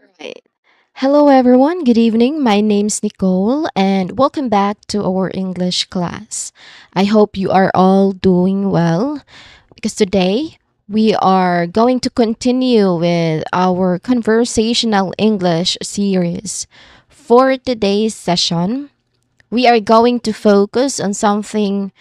Right. Hello, everyone. Good evening. My name's Nicole, and welcome back to our English class. I hope you are all doing well because today we are going to continue with our conversational English series. For today's session, we are going to focus on something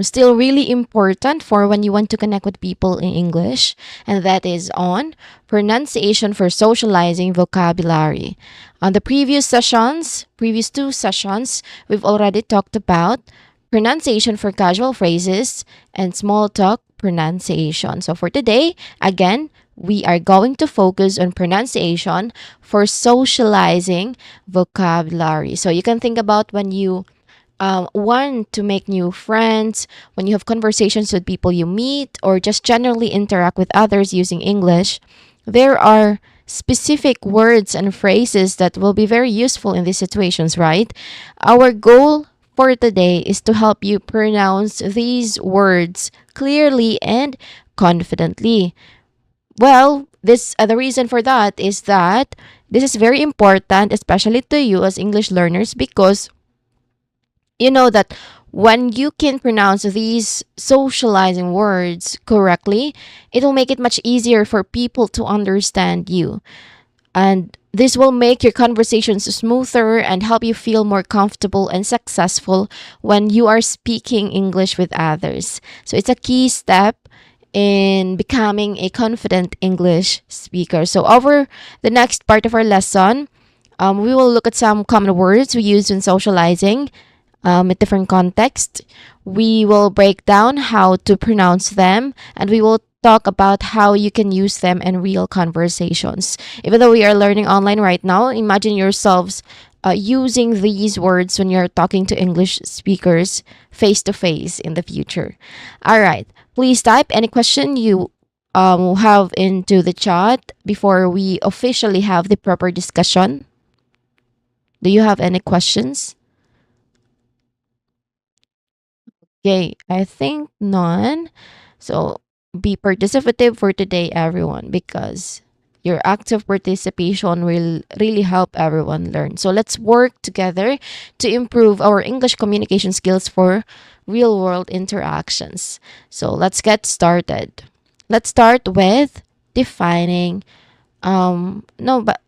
still really important for when you want to connect with people in English, and that is on pronunciation for socializing vocabulary. On the previous two sessions, we've already talked about pronunciation for casual phrases and small talk pronunciation. So for today, again, we are going to focus on pronunciation for socializing vocabulary. So you can think about when you want to make new friends, when you have conversations with people you meet, or just generally interact with others using English, there are specific words and phrases that will be very useful in these situations, right? Our goal for today is to help you pronounce these words clearly and confidently. Well, this the reason for that is that this is very important, especially to you as English learners, because you know that when you can pronounce these socializing words correctly, it will make it much easier for people to understand you. And this will make your conversations smoother and help you feel more comfortable and successful when you are speaking English with others. So it's a key step in becoming a confident English speaker. So, over the next part of our lesson, we will look at some common words we use in socializing in different contexts. We will break down how to pronounce them, and we will talk about how you can use them in real conversations. Even though we are learning online right now, imagine yourselves using these words when you're talking to English speakers face to face in the future. All right. Please type any question you have into the chat before we officially have the proper discussion. Do you have any questions? Okay, I think none. So be participative for today, everyone, because your active participation will really help everyone learn. So let's work together to improve our English communication skills for real world interactions. So let's get started. Let's start with defining, no, but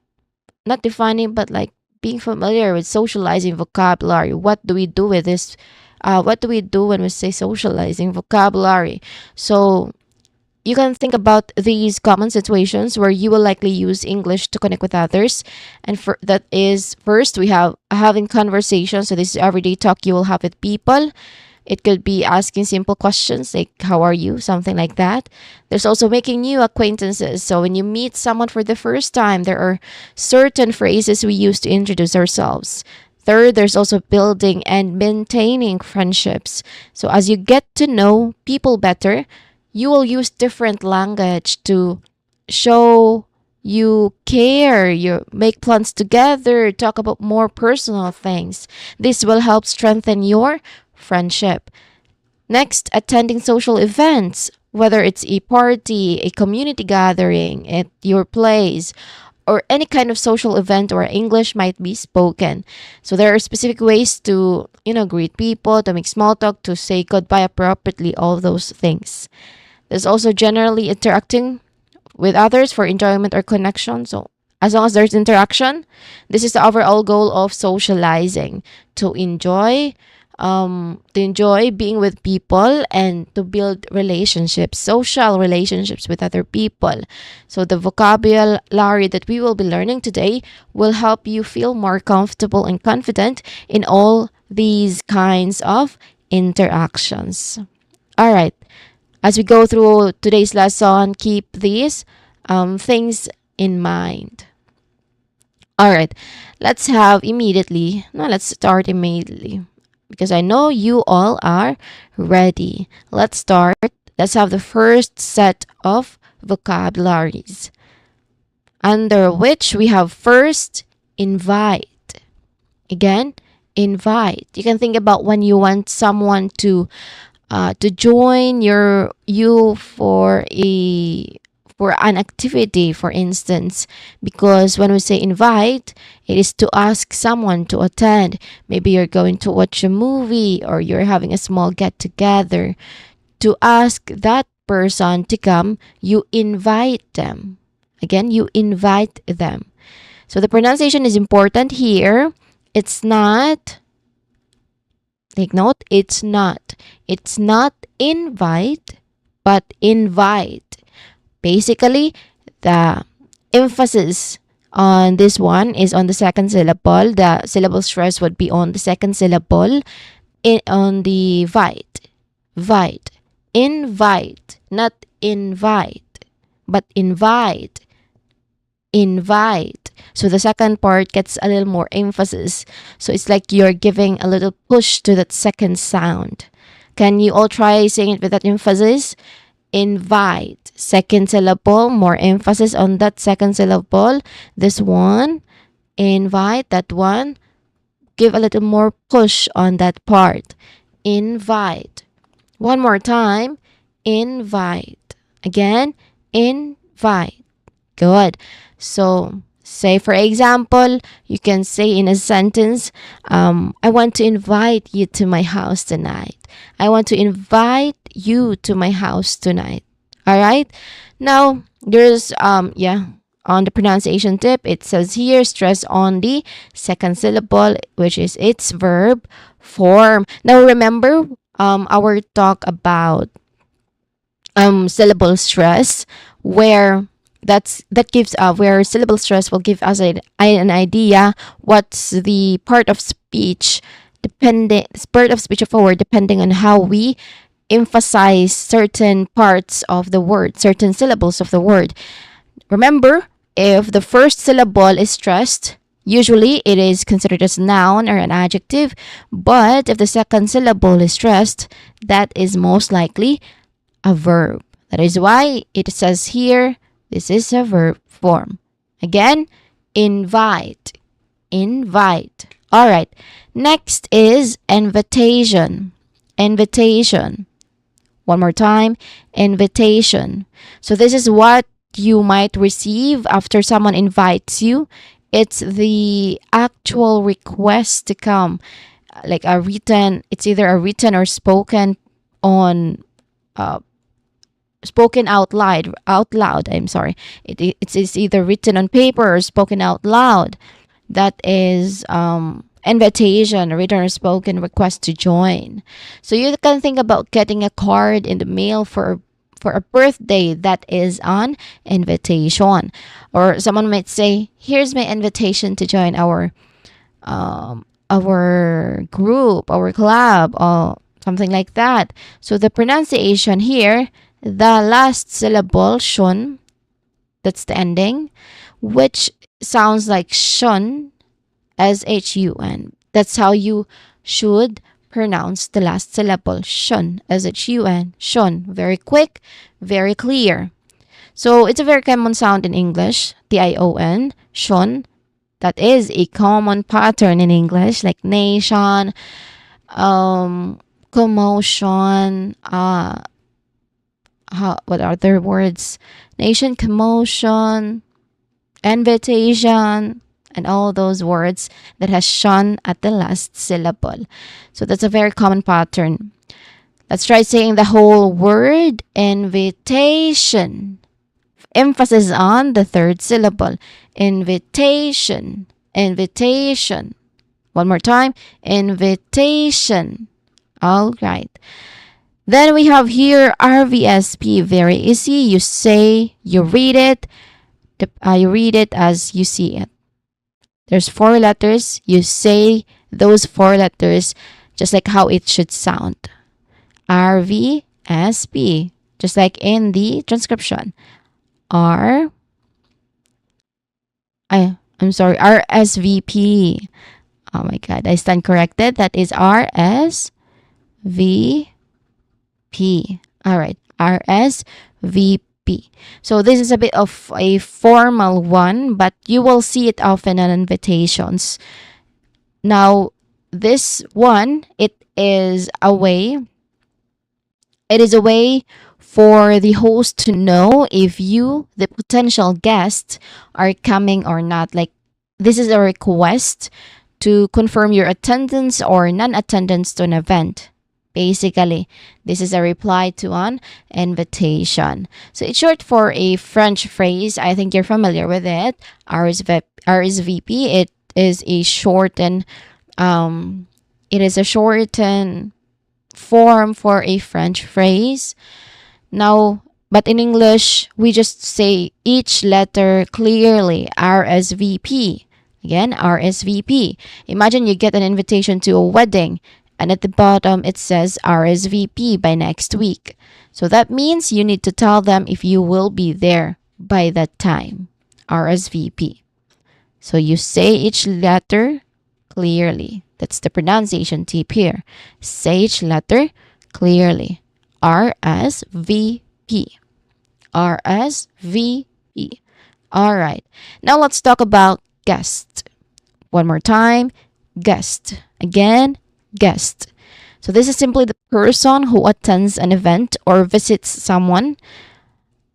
not defining, but like being familiar with socializing vocabulary. What do we do with this? What do we do when we say socializing vocabulary? So you can think about these common situations where you will likely use English to connect with others. And for that is first we have having conversations. So this is everyday talk you will have with people. It could be asking simple questions like, how are you? Something like that. There's also making new acquaintances. So when you meet someone for the first time, there are certain phrases we use to introduce ourselves. Third, there's also building and maintaining friendships. So as you get to know people better, you will use different language to show you care, you make plans together, talk about more personal things. This will help strengthen your friendship. Next, attending social events, whether it's a party, a community gathering at your place, or any kind of social event where English might be spoken. So there are specific ways to, greet people, to make small talk, to say goodbye appropriately, all those things. There's also generally interacting with others for enjoyment or connection. So as long as there's interaction, this is the overall goal of socializing, to enjoy being with people and to build relationships, social relationships with other people. So the vocabulary that we will be learning today will help you feel more comfortable and confident in all these kinds of interactions. All right. As we go through today's lesson, keep these things in mind. All right, let's start immediately because I know you all are ready. Let's start. Let's have the first set of vocabularies, under which we have first invite. Again, invite. You can think about when you want someone to join you for an activity, for instance, because when we say invite, it is to ask someone to attend. Maybe you're going to watch a movie or you're having a small get together. To ask that person to come, you invite them. Again, you invite them. So the pronunciation is important here. It's not, take note, it's not invite, but invite. Basically, the emphasis on this one is on the second syllable. The syllable stress would be on the second syllable on the vite. Vite. Invite. Not invite, but invite. Invite. So the second part gets a little more emphasis. So it's like you're giving a little push to that second sound. Can you all try saying it with that emphasis? Invite. Second syllable, more emphasis on that second syllable. This one, invite. That one, give a little more push on that part. Invite. One more time. Invite. Again, invite. Good. So, say for example, you can say in a sentence, I want to invite you to my house tonight. I want to invite you to my house tonight. All right. Now, there's, on the pronunciation tip, it says here, stress on the second syllable, which is its verb form. Now, remember, our talk about syllable stress, where that gives where syllable stress will give us an idea what's the part of speech, depending part of speech of a word, depending on how we emphasize certain parts of the word, certain syllables of the word. Remember, if the first syllable is stressed, usually it is considered as a noun or an adjective, but if the second syllable is stressed, that is most likely a verb. That is why it says here, this is a verb form. Again, invite. Invite. All right. Next is invitation. Invitation. One more time. Invitation. So this is what you might receive after someone invites you. It's the actual request to come, like a written, it's either a written or spoken on spoken out loud, I'm sorry. It's either written on paper or spoken out loud. That is invitation, written or spoken request to join. So you can think about getting a card in the mail for a birthday. That is an invitation. Or someone might say, here's my invitation to join our group, our club, or something like that. So the pronunciation here, the last syllable, shun, that's the ending, which sounds like shun, shun. That's how you should pronounce the last syllable, shun, shun, shun. Very quick, very clear. So it's a very common sound in English, tion, shun. That is a common pattern in English, like nation, commotion, what are other words? Nation, commotion, invitation, and all those words that has shun at the last syllable. So that's a very common pattern. Let's try saying the whole word, invitation. Emphasis on the third syllable. Invitation. Invitation. One more time. Invitation. All right. Then we have here RVSP. Very easy. You say, you read it. You read it as you see it. There's 4 letters. You say those 4 letters just like how it should sound. RVSP. Just like in the transcription. I'm sorry, RSVP. Oh my God, I stand corrected. That is RSVP. All right, RSVP. So this is a bit of a formal one, but you will see it often on invitations. Now, this one, it is a way for the host to know if you, the potential guest, are coming or not. Like, this is a request to confirm your attendance or non attendance to an event. Basically, this is a reply to an invitation. So it's short for a French phrase. I think you're familiar with it. RSVP. It is a shortened it is a shortened form for a French phrase. Now, but in English, we just say each letter clearly. RSVP. Again, RSVP. Imagine you get an invitation to a wedding, and at the bottom it says RSVP by next week. So that means you need to tell them if you will be there by that time. RSVP. So you say each letter clearly. That's the pronunciation tip here. Say each letter clearly. RSVP. RSVP. All right. Now let's talk about guest. One more time. Guest. Again, guest. So this is simply the person who attends an event or visits someone.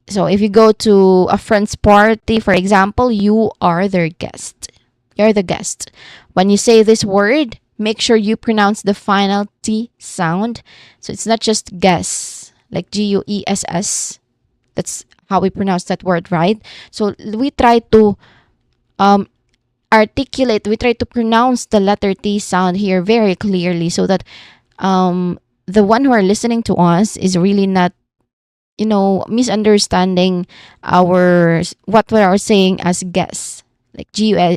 So if you go to a friend's party, for example, you are their guest. You're the guest. When you say this word, make sure you pronounce the final T sound. So it's not just guess, like Guess. That's how we pronounce that word, right? So we try to um, articulate, we try to pronounce the letter T sound here very clearly so that the one who are listening to us is really not misunderstanding our what we are saying as guess, like Guess,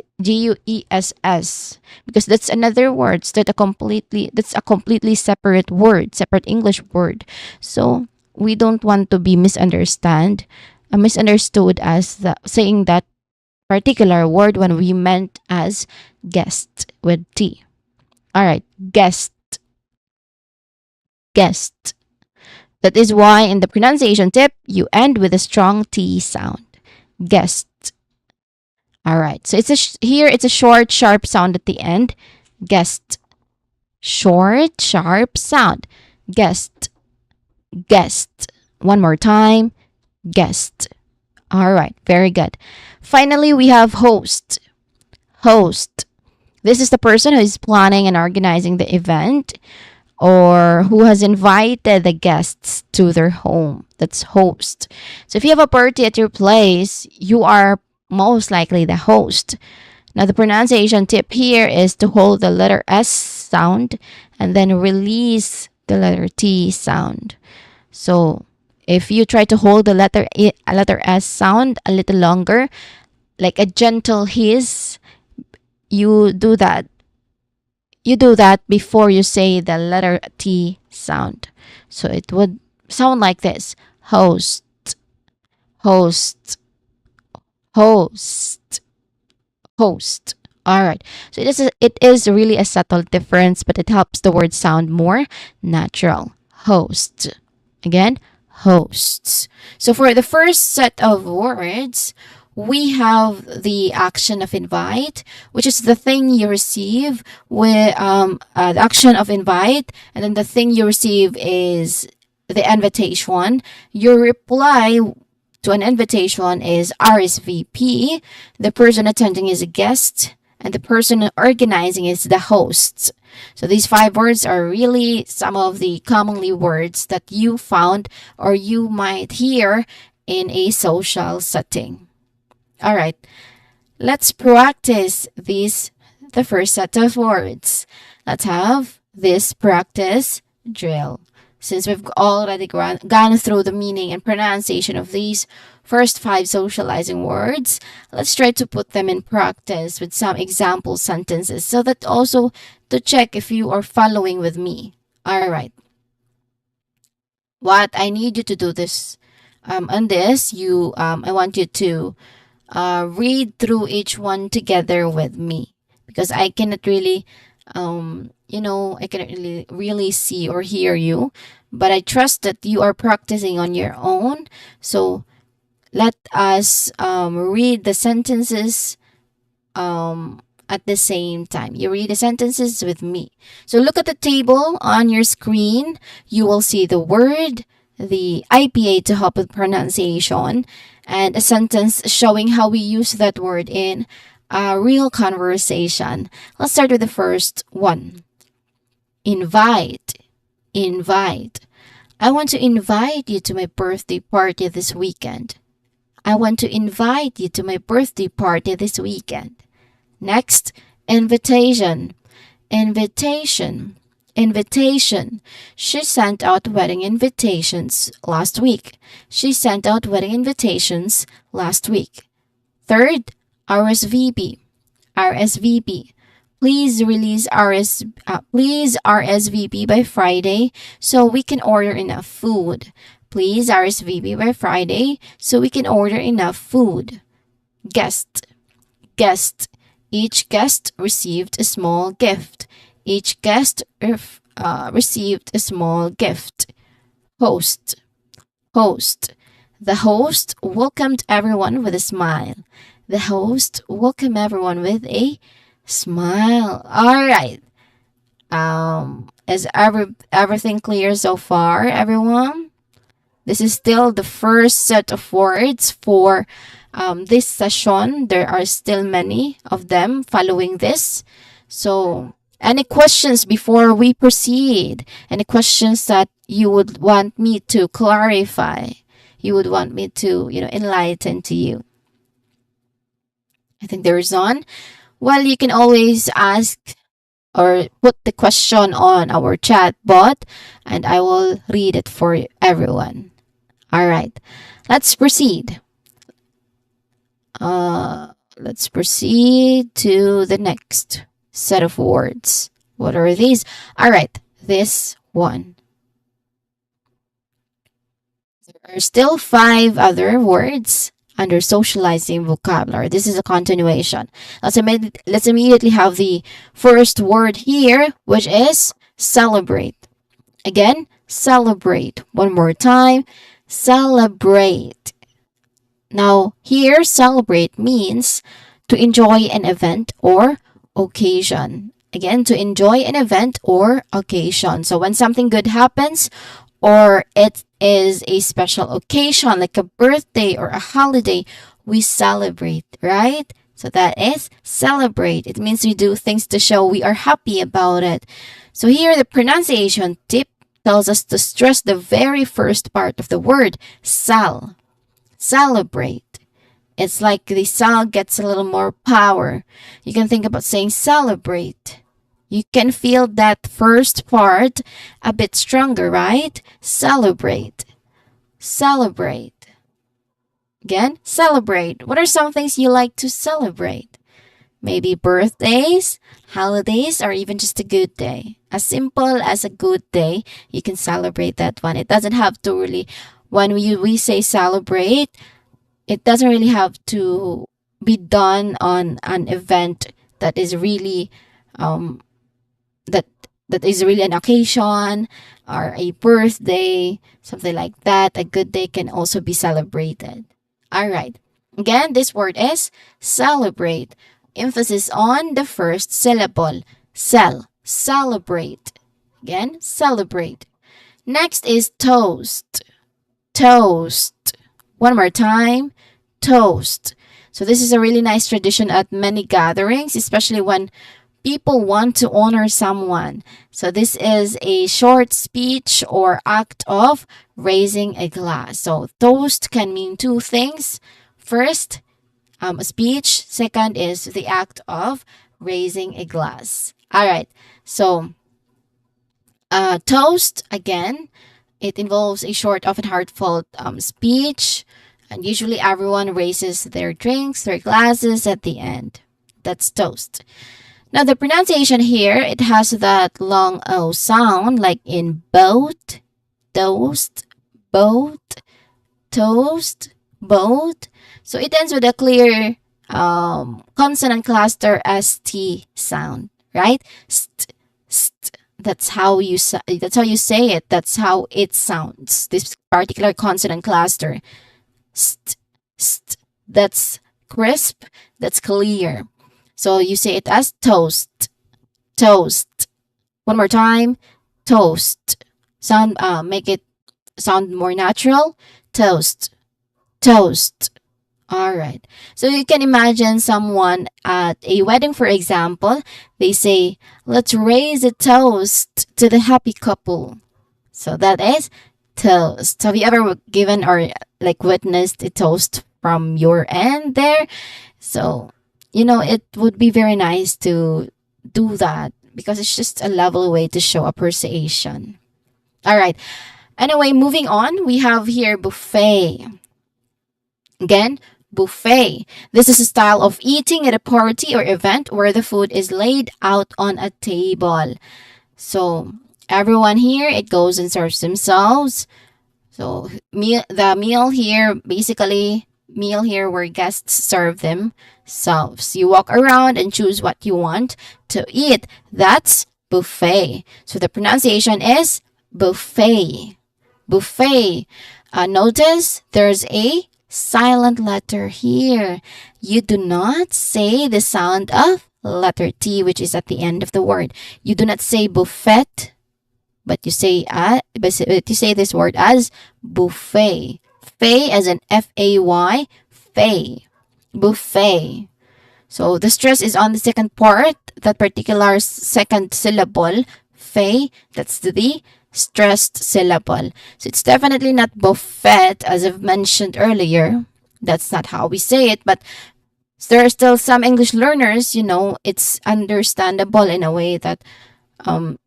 because that's another word that's a completely separate word, separate English word. So we don't want to be misunderstood as saying that particular word when we meant as guest with T. All right, guest, guest. That is why in the pronunciation tip, you end with a strong T sound. Guest. All right. So here it's a short, sharp sound at the end. Guest. Short, sharp sound. Guest. Guest. One more time. Guest. All right. Very good. Finally, we have host. Host. This is the person who is planning and organizing the event, or who has invited the guests to their home. That's host. So if you have a party at your place, you are most likely the host. Now, the pronunciation tip here is to hold the letter S sound and then release the letter T sound. So if you try to hold the letter S sound a little longer, like a gentle hiss, you do that before you say the letter T sound. So it would sound like this: host, host, host, host. All right. So it is really a subtle difference, but it helps the word sound more natural. Host. Again, hosts. So for the first set of words, we have the action of invite, which is the thing you receive with the action of invite, and then the thing you receive is the invitation. Your reply to an invitation is RSVP. The person attending is a guest, and the person organizing is the host. So these 5 words are really some of the commonly words that you found or you might hear in a social setting. All right, let's practice the first set of words. Let's have this practice drill. Since we've already gone through the meaning and pronunciation of these first 5 socializing words, let's try to put them in practice with some example sentences so that also to check if you are following with me. All right. What I need you to do this on this, I want you to read through each one together with me, because I cannot really I cannot really see or hear you, but I trust that you are practicing on your own. So let us read the sentences at the same time. You read the sentences with me. So look at the table on your screen. You will see the word, the IPA to help with pronunciation, and a sentence showing how we use that word in a real conversation. Let's start with the first one. Invite. Invite. I want to invite you to my birthday party this weekend. I want to invite you to my birthday party this weekend. Next, invitation. Invitation. Invitation. She sent out wedding invitations last week. She sent out wedding invitations last week. Third, RSVP. RSVP. Please RSVP by Friday so we can order enough food. Please RSVP by Friday so we can order enough food. Guest. Guest. Each guest received a small gift. Each guest received a small gift. Host. Host. The host welcomed everyone with a smile. The host welcomed everyone with a smile. All right. Is everything clear so far, everyone? This is still the first set of words for this session. There are still many of them following this. So, any questions before we proceed? Any questions that you would want me to clarify? You would want me to, enlighten to you? I think there is none. Well, you can always ask or put the question on our chat bot and I will read it for everyone. All right, let's proceed. Let's proceed to the next set of words. What are these? All right, this one. There are still 5 other words under socializing vocabulary. This is a continuation. Let's immediately have the first word here, which is celebrate. Again, celebrate. One more time, celebrate. Now, here, celebrate means to enjoy an event or occasion. Again, to enjoy an event or occasion. So, when something good happens or it is a special occasion like a birthday or a holiday, we celebrate, right? So, that is celebrate. It means we do things to show we are happy about it. So, here, the pronunciation tip tells us to stress the very first part of the word, celebrate. It's like the sal gets a little more power. You can think about saying celebrate. You can feel that first part a bit stronger, right? Celebrate. Celebrate. Again, celebrate. What are some things you like to celebrate? Maybe birthdays, holidays, or even just a good day. As simple as a good day, you can celebrate that one. It doesn't have to really, when we say celebrate, it doesn't really have to be done on an event that is really that that is really an occasion or a birthday, something like that. A good day can also be celebrated. All right. Again, this word is celebrate. Emphasis on the first syllable. Celebrate. Again, celebrate. Next is toast. Toast. One more time. Toast. So this is a really nice tradition at many gatherings, especially when people want to honor someone. So this is a short speech or act of raising a glass. So toast can mean 2 things. First, a speech. Second is the act of raising a glass. All right. So toast, again, it involves a short, often heartfelt speech. And usually everyone raises their drinks, their glasses at the end. That's toast. Now the pronunciation here, it has that long O sound like in boat, toast, boat, toast, boat. So it ends with a clear consonant cluster ST sound, right? St, st. That's how you say it. That's how it sounds. This particular consonant cluster. St, st. That's crisp. That's clear. So you say it as toast, toast. One more time, toast. Make it sound more natural? Toast. Toast. All right. So you can imagine someone at a wedding, for example, they say, let's raise a toast to the happy couple. So that is toast. Have you ever given or like witnessed a toast from your end there? So, it would be very nice to do that because it's just a level way to show appreciation. All right. Anyway, moving on, we have here buffet. Again, buffet. This is a style of eating at a party or event where the food is laid out on a table. So, everyone here, it goes and serves themselves. So, the meal here, basically, meal here where guests serve themselves. You walk around and choose what you want to eat. That's buffet. So, the pronunciation is buffet. Buffet. Notice there's a silent letter here. You do not say the sound of letter T, which is at the end of the word. You do not say buffet, but you say this word as buffet. Fay as in Fay. Fay. Buffet. So the stress is on the second part, that particular second syllable, fay, that's the stressed syllable. So it's definitely not buffet, as I've mentioned earlier. That's not how we say it, but there are still some English learners, it's understandable in a way that um,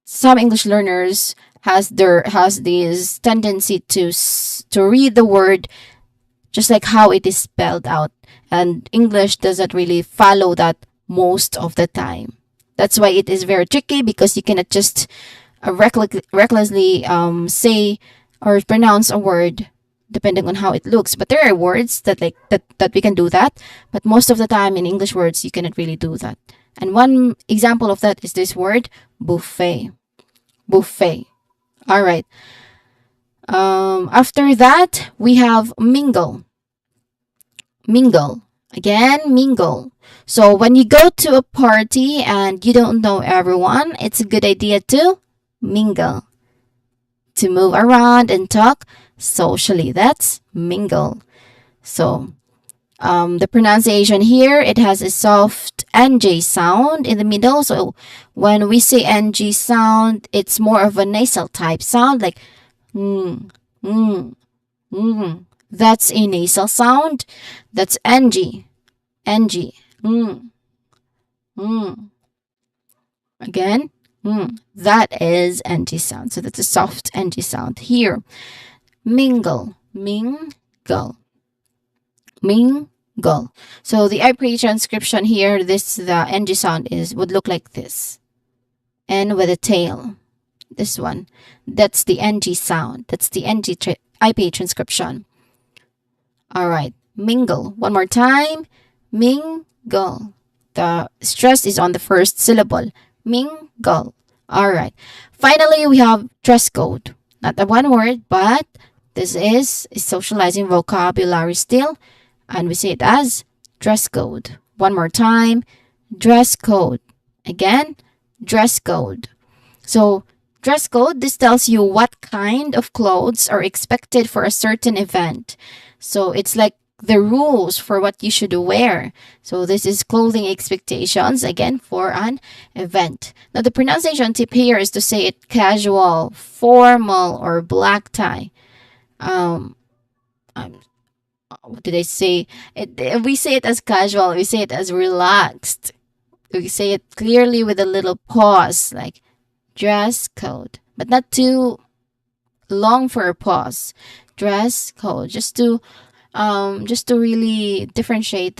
some English learners has this tendency to read the word just like how it is spelled out. And English doesn't really follow that most of the time. That's why it is very tricky because you cannot just recklessly say or pronounce a word depending on how it looks. But there are words that we can do that. But most of the time in English words, you cannot really do that. And one example of that is this word buffet. Buffet. All right. After that, we have mingle. Mingle. Again, mingle. So when you go to a party and you don't know everyone, it's a good idea to mingle. To move around and talk socially. That's mingle. So the pronunciation here, it has a soft NG sound in the middle. So when we say NG sound, it's more of a nasal type sound like mm, mm, mm. That's a nasal sound. That's NG. NG. Mm, mm. Again, that is NG sound. So that's a soft NG sound here. Mingle. Mingle. Mingle. So the IP transcription here, the NG sound would look like this. N with a tail. This one. That's the NG sound. That's the IP transcription. All right. Mingle. One more time. Mingle. The stress is on the first syllable. Mingle. All right. Finally, we have dress code. Not a one word, but this is a socializing vocabulary still. And we say it as dress code. One more time. Dress code. Again, dress code. So, dress code, this tells you what kind of clothes are expected for a certain event. So, it's like the rules for what you should wear. So, this is clothing expectations, again, for an event. Now, the pronunciation tip here is to say it casual, formal, or black tie. Um, what did I say? We say it as casual, we say it as relaxed. We say it clearly with a little pause, like dress code, but not too long for a pause. Dress code, just to really differentiate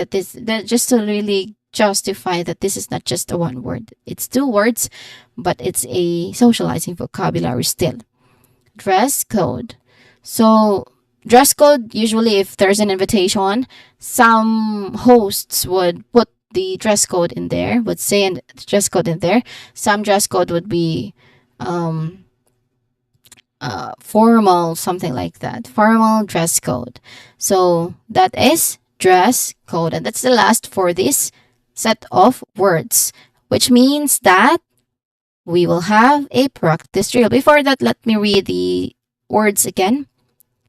just to really justify that this is not just a one word. It's two words, but it's a socializing vocabulary still. Dress code. So dress code, usually if there's an invitation, some hosts would put the dress code in there, would say the dress code in there. Some dress code would be formal, something like that. Formal dress code. So that is dress code. And that's the last for this set of words, which means that we will have a practice drill. Before that, let me read the words again,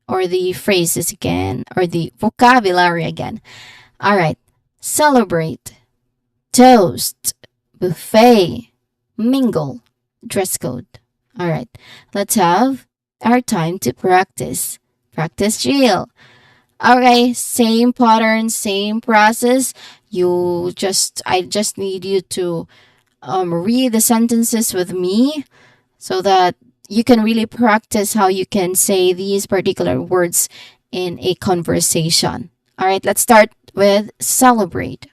or the phrases again, or the vocabulary again. All right. Celebrate, toast, buffet, mingle, dress code. All right. Let's have our time to practice. Practice drill. Okay, same pattern, same process. I just need you to read the sentences with me so that you can really practice how you can say these particular words in a conversation. All right, let's start with celebrate.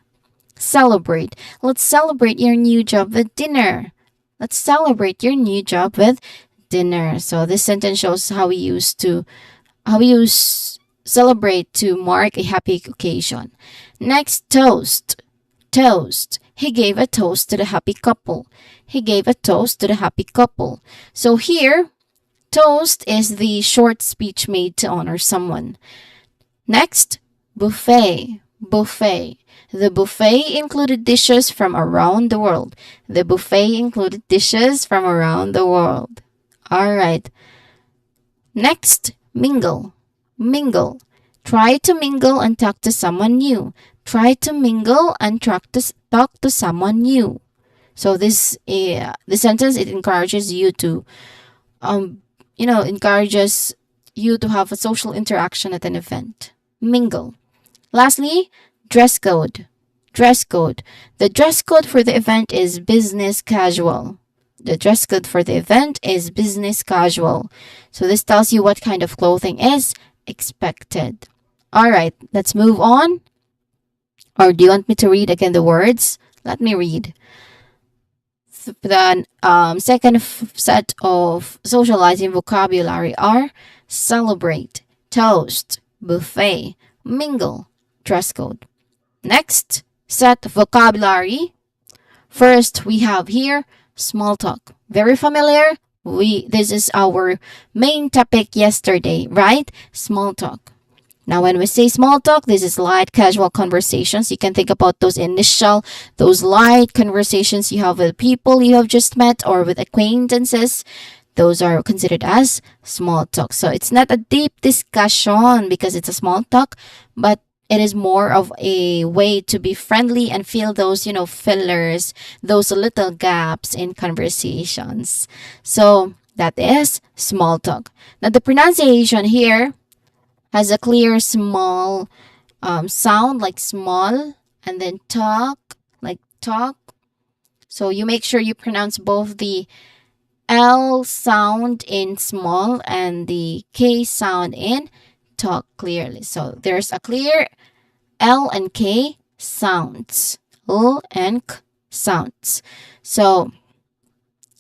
Celebrate. Let's celebrate your new job with dinner. Let's celebrate your new job with dinner. So this sentence shows how we use celebrate to mark a happy occasion. Next, toast. Toast. He gave a toast to the happy couple. He gave a toast to the happy couple. So here, toast is the short speech made to honor someone. Next, buffet. Buffet. The buffet included dishes from around the world. The buffet included dishes from around the world. All right. Next, mingle. Mingle. Try to mingle and talk to someone new. Try to mingle and talk to someone new. So this sentence, it encourages you to encourages you to have a social interaction at an event. Mingle. Lastly, dress code. Dress code. The dress code for the event is business casual. The dress code for the event is business casual. So this tells you what kind of clothing is expected. All right, let's move on. Or do you want me to read again the words? Let me read. The second set of socializing vocabulary are celebrate, toast, buffet, mingle, dress code. Next set of vocabulary. First, we have here small talk. Very familiar? This is our main topic yesterday, right? Small talk. Now, when we say small talk, this is light, casual conversations. You can think about those light conversations you have with people you have just met or with acquaintances. Those are considered as small talk. So it's not a deep discussion because it's a small talk, but it is more of a way to be friendly and fill those, fillers, those little gaps in conversations. So that is small talk. Now, the pronunciation here has a clear small sound like small, and then talk like talk. So you make sure you pronounce both the L sound in small and the K sound in talk clearly. So there's a clear L and K sounds. L and K sounds. So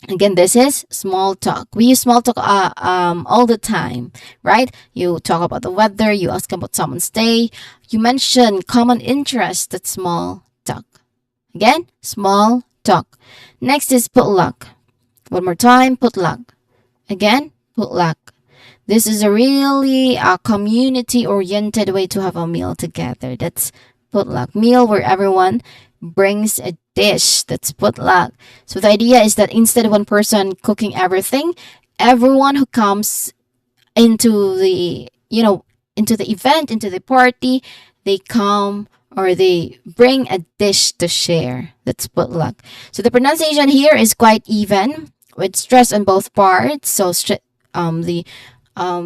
again, this is small talk. We use small talk all the time, right? You talk about the weather, you ask about someone's day, you mention common interest. That's small talk. Again, small talk. Next is potluck. One more time, potluck. Again, potluck. This is a really community-oriented way to have a meal together. That's potluck. Meal where everyone brings a dish. That's potluck. So the idea is that instead of one person cooking everything, everyone who comes into the event, into the party, they come or they bring a dish to share. That's potluck. So the pronunciation here is quite even with stress on both parts. So the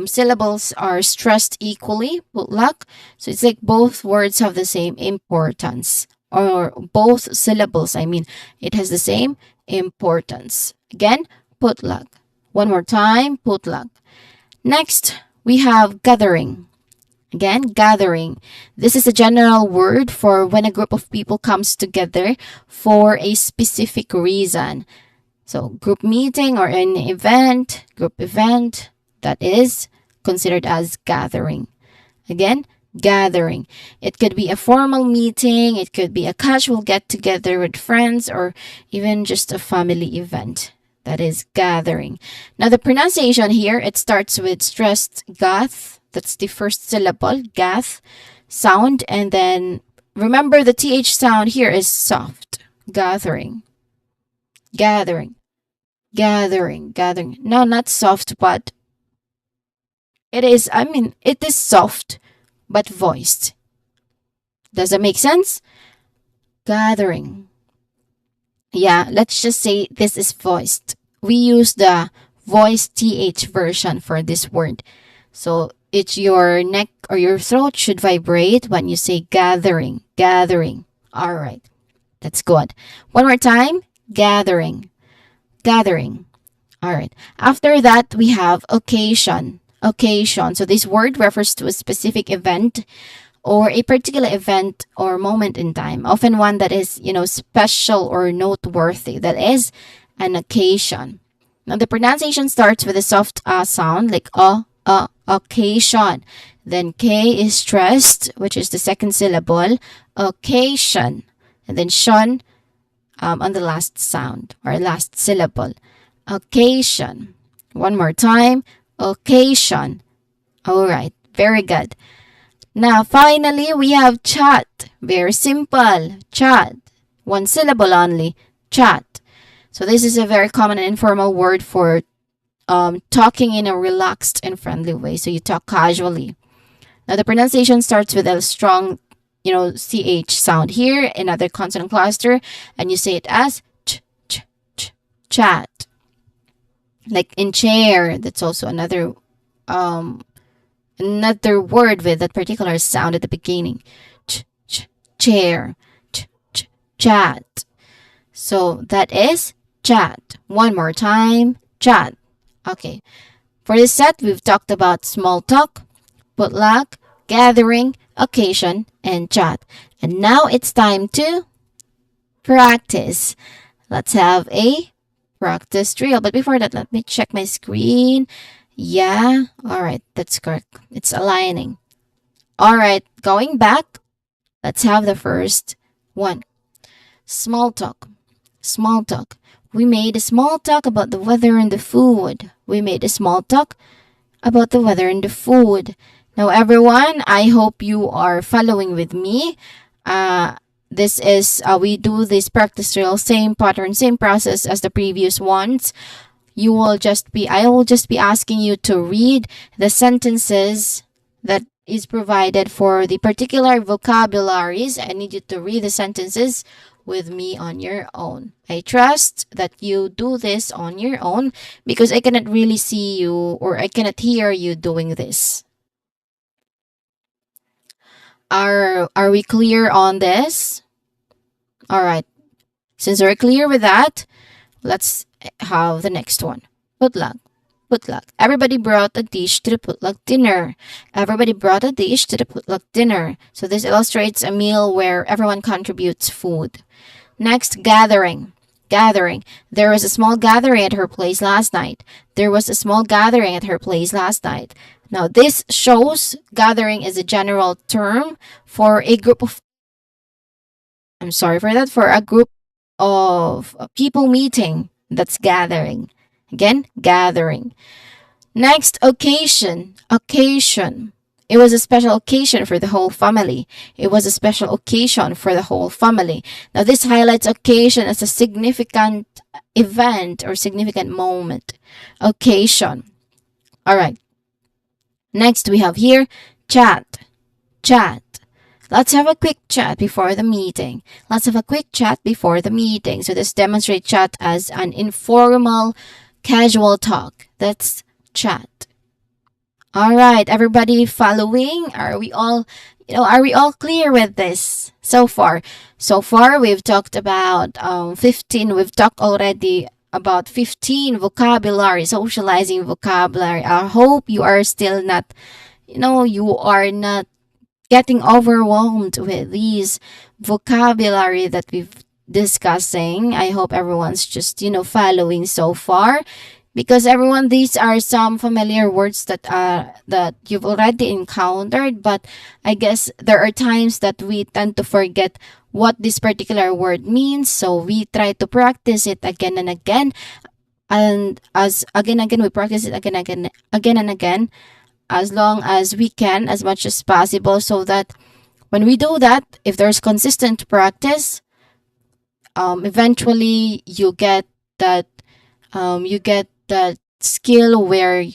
syllables are stressed equally, potluck. So it's like both words have the same importance, or both syllables, I mean, it has the same importance. Again, potluck. One more time, potluck. Next, we have gathering. Again, gathering. This is a general word for when a group of people comes together for a specific reason. So, group meeting or an event, group event, that is considered as gathering. Again, gathering. It could be a formal meeting, it could be a casual get together with friends, or even just a family event. That is gathering. Now, the pronunciation here, it starts with stressed gath. That's the first syllable, gath sound. And then remember the TH sound here is soft. Gathering. Gathering. Gathering. Gathering. No, not soft, but it is soft but voiced. Does that make sense? Gathering. Yeah, let's just say this is voiced. We use the voice th version for this word. So it's your neck or your throat should vibrate when you say gathering, gathering. All right, that's good. One more time, gathering, gathering. All right. After that, we have occasion, occasion. So this word refers to a specific event or a particular event or moment in time, often one that is, special or noteworthy. That is an occasion. Now, the pronunciation starts with a soft sound like occasion. Then K is stressed, which is the second syllable, occasion. And then shun on the last sound or last syllable, occasion. One more time, occasion. All right, very good. Now, finally, we have chat. Very simple. Chat. One syllable only. Chat. So this is a very common and informal word for talking in a relaxed and friendly way. So you talk casually. Now, the pronunciation starts with a strong, ch sound here, another consonant cluster, and you say it as chat. Like in chair, that's also another word with that particular sound at the beginning. Chair, chat. So that is chat. One more time, chat. Okay. For this set, we've talked about small talk, potluck, gathering, occasion, and chat. And now it's time to practice. Let's have a practice drill. But before that, let me check my screen. Yeah, all right, that's correct. It's aligning. All right, going back, let's have the first one. Small talk. Small talk. We made a small talk about the weather and the food. We made a small talk about the weather and the food. Now, everyone, I hope you are following with me. This is, we do this practice drill, same pattern, same process as the previous ones. I will just be asking you to read the sentences that is provided for the particular vocabularies. I need you to read the sentences with me on your own. I trust that you do this on your own because I cannot really see you or I cannot hear you doing this. Are we clear on this? All right. Since we're clear with that, let's have the next one. Potluck. Potluck. Everybody brought a dish to the potluck dinner. Everybody brought a dish to the potluck dinner. So this illustrates a meal where everyone contributes food. Next, gathering. Gathering. There was a small gathering at her place last night. There was a small gathering at her place last night. Now, this shows gathering is a general term for a group of, I'm sorry for that, for a group of people meeting. That's gathering. Again, gathering. Next, occasion. Occasion. It was a special occasion for the whole family. It was a special occasion for the whole family. Now, this highlights occasion as a significant event or significant moment. Occasion. All right. Next, we have here chat. Chat. Let's have a quick chat before the meeting. Let's have a quick chat before the meeting. So this demonstrates chat as an informal, casual talk. That's chat. All right, everybody following? Are we all clear with this so far? So far, we've talked about 15. We've talked already about 15 vocabulary, socializing vocabulary. I hope you are still not, you are not getting overwhelmed with these vocabulary that we've discussing. I hope everyone's just, following so far because everyone these are some familiar words that you've already encountered, but I guess there are times that we tend to forget what this particular word means, so we try to practice it again and again, and as again we practice it again and again as long as we can, as much as possible, so that when we do that, if there's consistent practice, eventually you get that skill where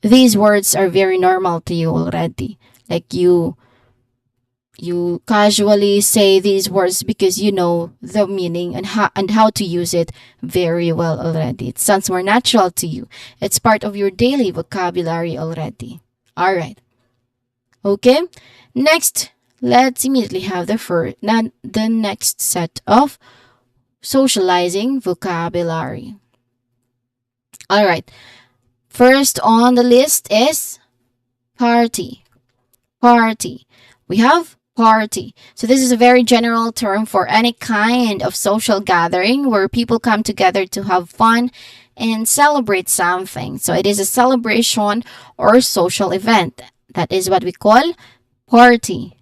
these words are very normal to you already. Like you casually say these words because you know the meaning and how to use it very well already. It sounds more natural to you. It's part of your daily vocabulary already. All right. Okay. Next, let's immediately have the next set of socializing vocabulary. All right. First on the list is party. Party. We have party. So this is a very general term for any kind of social gathering where people come together to have fun and celebrate something. So it is a celebration or social event. That is what we call party.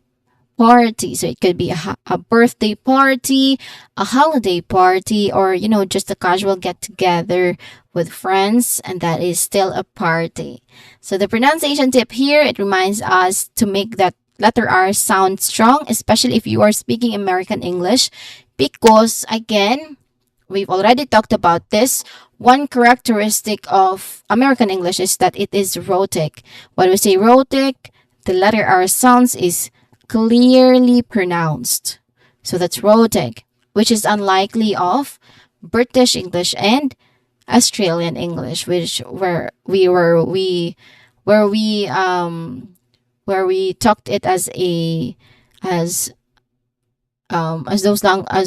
Party. So it could be a birthday party, a holiday party, or, just a casual get together with friends, and that is still a party. So the pronunciation tip here, it reminds us to make that letter R sound strong, especially if you are speaking American English, because again, we've already talked about this. One characteristic of American English is that it is rhotic. When we say rhotic, the letter R sounds is clearly pronounced. So that's rhotic, which is unlikely of British English and Australian English, which where we talked it as as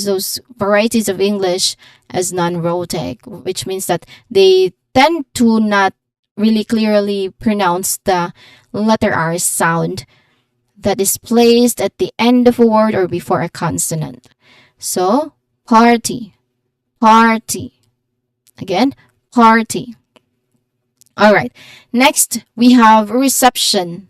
those varieties of English as non-rhotic, which means that they tend to not really clearly pronounce the letter R sound that is placed at the end of a word or before a consonant. So, party, party. Again, party. All right. Next, we have reception.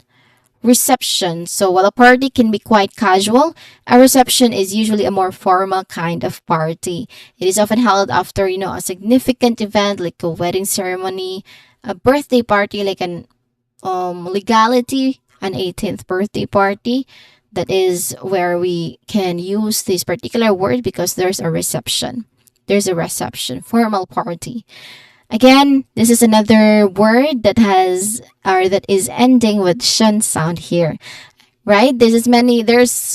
Reception. So, while a party can be quite casual, a reception is usually a more formal kind of party. It is often held after, a significant event like a wedding ceremony, a birthday party like an legality, an 18th birthday party. That is where we can use this particular word because there's a reception. There's a reception, formal party. Again, this is another word that is ending with shun sound here. Right? There's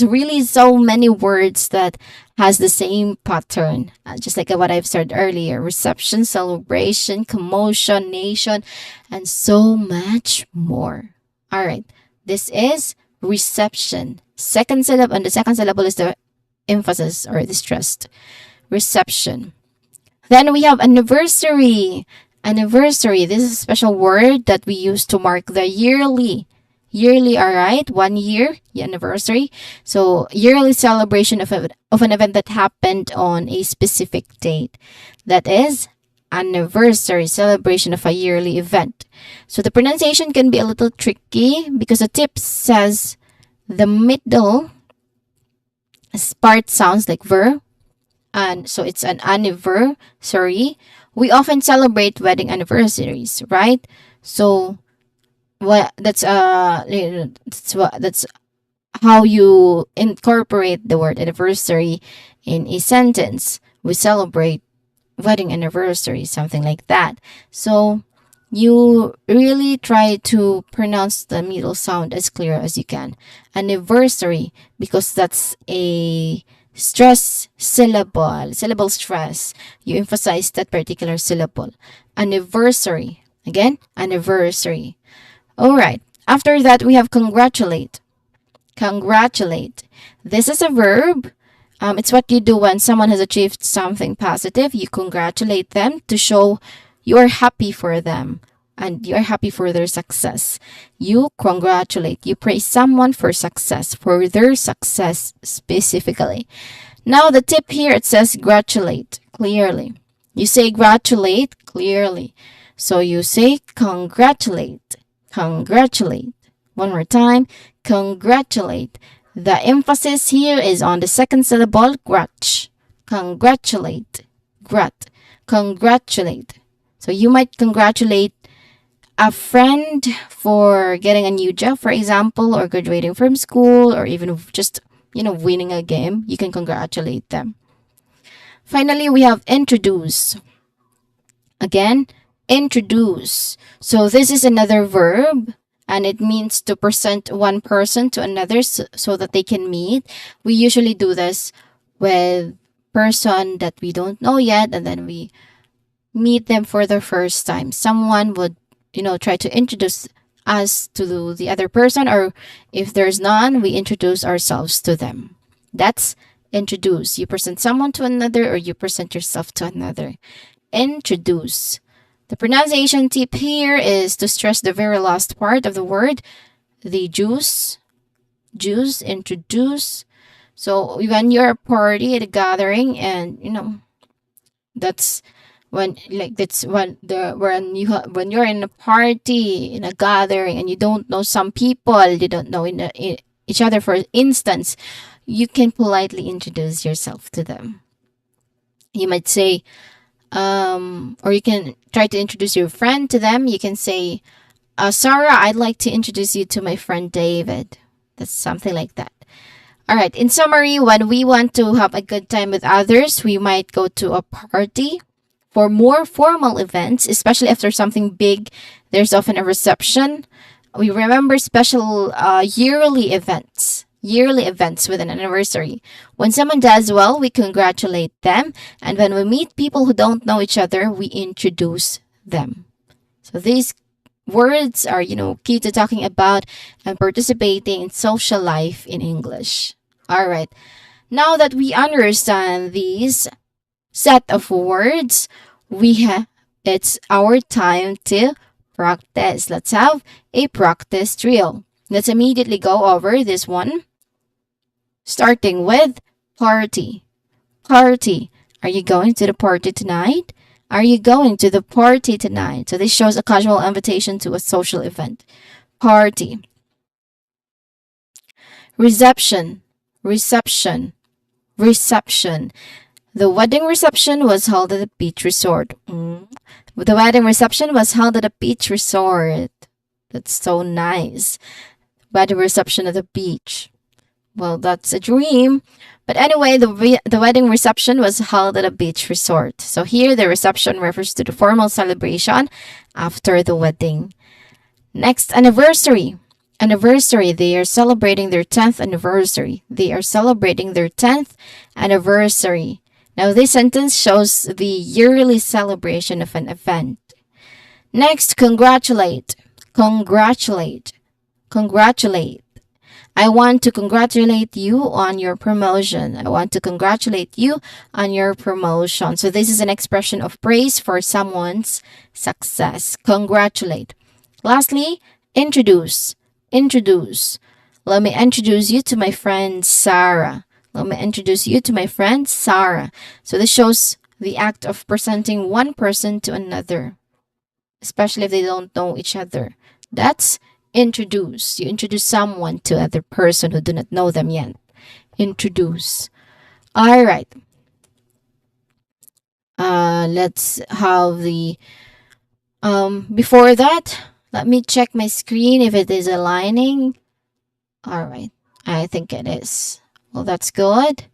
really so many words that has the same pattern. Just like what I've said earlier, reception, celebration, commotion, nation, and so much more. All right. This is reception. The second syllable is the emphasis or the stressed. Reception. Then we have anniversary. Anniversary. This is a special word that we use to mark the yearly, all right, 1 year anniversary. So yearly celebration of an event that happened on a specific date. That is anniversary, celebration of a yearly event. So the pronunciation can be a little tricky because the tip says the middle part sounds like ver, and so it's an anniversary. We often celebrate wedding anniversaries, right? So what that's how you incorporate the word anniversary in a sentence. We celebrate wedding anniversary, something like that. So you really try to pronounce the middle sound as clear as you can. Anniversary, because that's a stress syllable stress. You emphasize that particular syllable. Anniversary. Again, anniversary. All right. After that, we have congratulate. Congratulate. This is a verb. It's what you do when someone has achieved something positive. You congratulate them to show you're happy for them and you're happy for their success. You congratulate. You praise someone for success, for their success specifically. Now, the tip here, it says gratulate clearly. You say gratulate clearly. So you say congratulate. Congratulate. One more time. Congratulate. The emphasis here is on the second syllable, gratch. Congratulate. Grat. Congratulate. So you might congratulate a friend for getting a new job, for example, or graduating from school, or even just, winning a game. You can congratulate them. Finally, we have introduce. Again, Introduce. So this is another verb, and it means to present one person to another so that they can meet. We usually do this with person that we don't know yet, and then we meet them for the first time. Someone would, try to introduce us to the other person, or if there's none, we introduce ourselves to them. That's introduce. You present someone to another, or you present yourself to another. Introduce. The pronunciation tip here is to stress the very last part of the word, the juice, introduce. So when you're a party at a gathering, and that's when you're in a party, in a gathering, and you don't know some people, you don't know each other. For instance, you can politely introduce yourself to them. You might say, or you can try to introduce your friend to them. You can say, Sarah, I'd like to introduce you to my friend David. That's something like that. All right. In summary, when we want to have a good time with others, we might go to a party. For more formal events, especially after something big, there's often a reception. We remember special yearly events with an anniversary. When someone does well, we congratulate them. And when we meet people who don't know each other, we introduce them. So these words are, key to talking about and participating in social life in English. All right. Now that we understand these set of words, it's our time to practice. Let's have a practice drill. Let's immediately go over this one, starting with party. Party. Are you going to the party tonight? Are you going to the party tonight? So this shows a casual invitation to a social event. Party. Reception. Reception. Reception. The wedding reception was held at a beach resort. The wedding reception was held at a beach resort. That's so nice. Wedding reception at the beach. Well, that's a dream. But anyway, the wedding reception was held at a beach resort. So here, the reception refers to the formal celebration after the wedding. Next, anniversary. Anniversary. They are celebrating their 10th anniversary. They are celebrating their 10th anniversary. Now, this sentence shows the yearly celebration of an event. Next, congratulate. Congratulate. Congratulate. I want to congratulate you on your promotion. I want to congratulate you on your promotion. So this is an expression of praise for someone's success. Congratulate. Lastly, introduce. Introduce. Let me introduce you to my friend Sarah. Let me introduce you to my friend Sarah. So this shows the act of presenting one person to another, especially if they don't know each other. That's introduce. You introduce someone to other person who do not know them yet. Introduce. All right. Let's have the before that, let me check my screen if it is aligning. All right. I think it is. Well, that's good.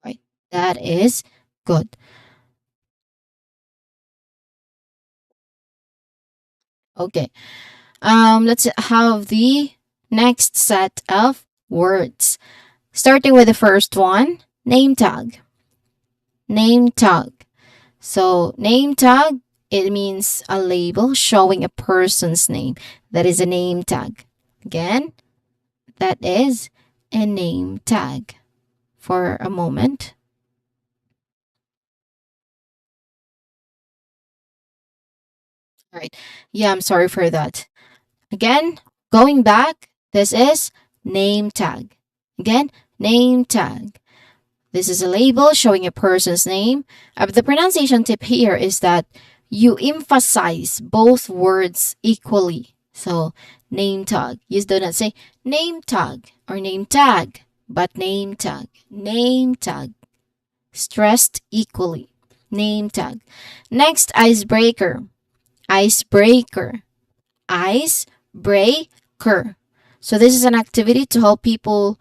Right. That is good. Okay. Let's have the next set of words. Starting with the first one, name tag. Name tag. So, name tag, it means a label showing a person's name. That is a name tag. Again, that is a name tag. For a moment. All right. Yeah, I'm sorry for that. Again, going back, this is name tag. Again, name tag. This is a label showing a person's name. The pronunciation tip here is that you emphasize both words equally. So, name tag. You do not say name tag or name tag, but name tag. Name tag. Stressed equally. Name tag. Next, icebreaker. Icebreaker. Icebreaker. So this is an activity to help people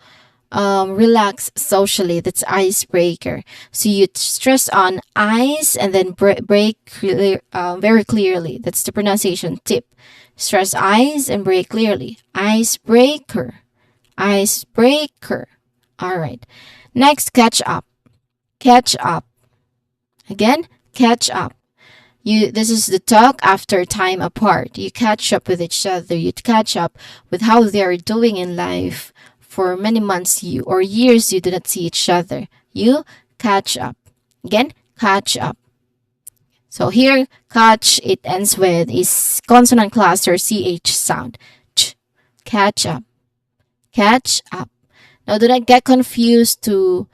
relax socially. That's icebreaker. So you stress on ice and then break very clearly. That's the pronunciation tip. Stress ice and break clearly. Icebreaker. Icebreaker. All right. Next, catch up. Catch up. Again, catch up. This is the talk after time apart. You catch up with each other. You catch up with how they are doing in life. For many months you or years you do not see each other. You catch up. Again, catch up. So here, catch, it ends with is consonant cluster CH sound. Ch. Catch up. Catch up. Now, do not get confused to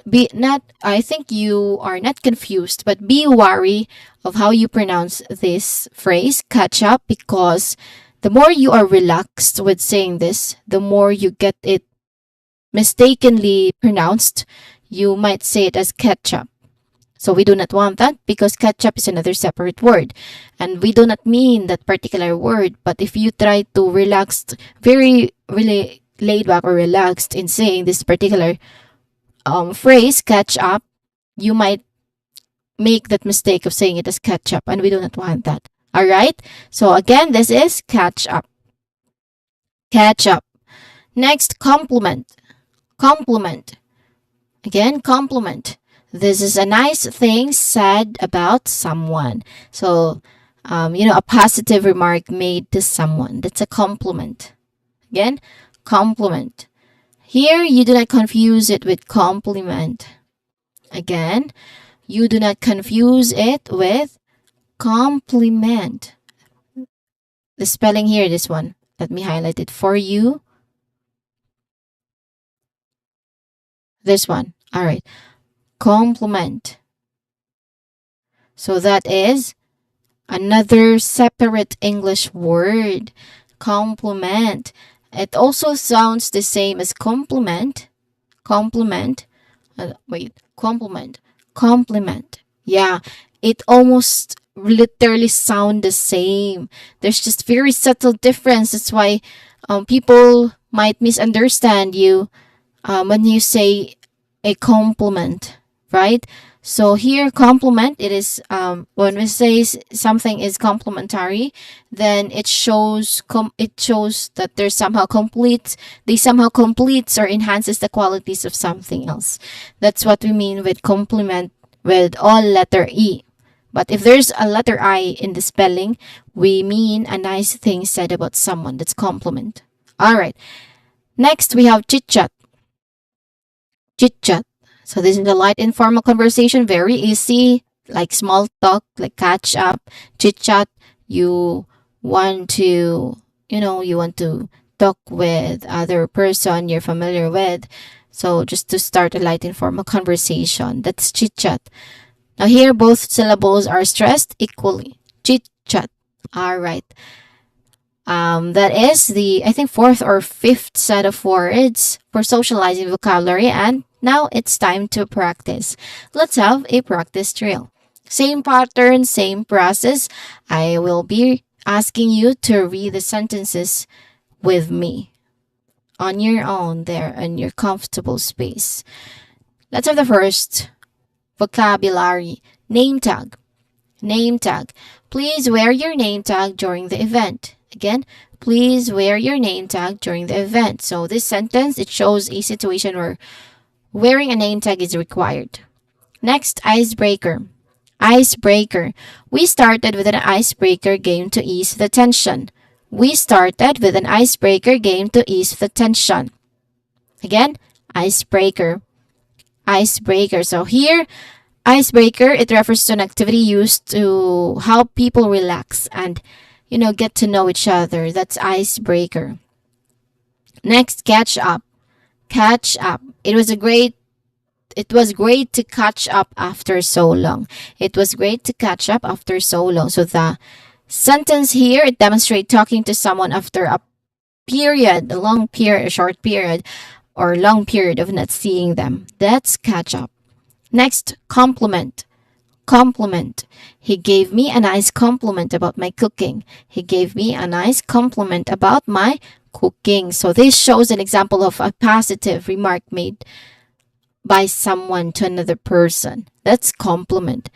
be not. I think you are not confused, but be wary of how you pronounce this phrase, catch up, because the more you are relaxed with saying this, the more you get it mistakenly pronounced. You might say it as ketchup. So we do not want that because ketchup is another separate word. And we do not mean that particular word. But if you try to relax, very really laid back or relaxed in saying this particular phrase, catch up, you might make that mistake of saying it as ketchup. And we do not want that. All right. So again, this is catch up. Catch up. Next, compliment. Compliment. Again, compliment. This is a nice thing said about someone. So, a positive remark made to someone. That's a compliment. Again, compliment. Here, you do not confuse it with compliment. Again, you do not confuse it with compliment. The spelling here, this one. Let me highlight it for you. This one. All right. Compliment. So that is another separate English word. Compliment. It also sounds the same as compliment. Compliment. Compliment. Compliment. Yeah, it almost literally sound the same. There's just very subtle difference. That's why people might misunderstand you when you say a compliment, right? So here, compliment, it is when we say something is complimentary, then it shows that there's somehow they somehow completes or enhances the qualities of something else. That's what we mean with compliment with all letter E. But if there's a letter I in the spelling, we mean a nice thing said about someone. That's compliment. All right. Next, we have chit chat. Chit chat. So this is a light informal conversation, very easy, like small talk, like catch up, chit chat. You want to, you want to talk with other person you're familiar with. So just to start a light informal conversation, that's chit chat. Now here, both syllables are stressed equally. Chit chat. All right. That is the, I think, fourth or fifth set of words for socializing vocabulary. And now it's time to practice. Let's have a practice drill. Same pattern, same process. I will be asking you to read the sentences with me on your own there in your comfortable space. Let's have the first vocabulary. Name tag. Name tag. Please wear your name tag during the event. Again, please wear your name tag during the event. So this sentence, it shows a situation where wearing a name tag is required. Next, icebreaker. Icebreaker. We started with an icebreaker game to ease the tension. We started with an icebreaker game to ease the tension. Again, icebreaker. Icebreaker. So here, icebreaker, it refers to an activity used to help people relax and, get to know each other. That's icebreaker. Next, catch up. Catch up. It was great to catch up after so long. It was great to catch up after so long. So the sentence here, it demonstrates talking to someone after a long period, a short period, or long period of not seeing them. That's catch up. Next, compliment. Compliment. He gave me a nice compliment about my cooking. He gave me a nice compliment about my cooking. So this shows an example of a positive remark made by someone to another person. That's compliment.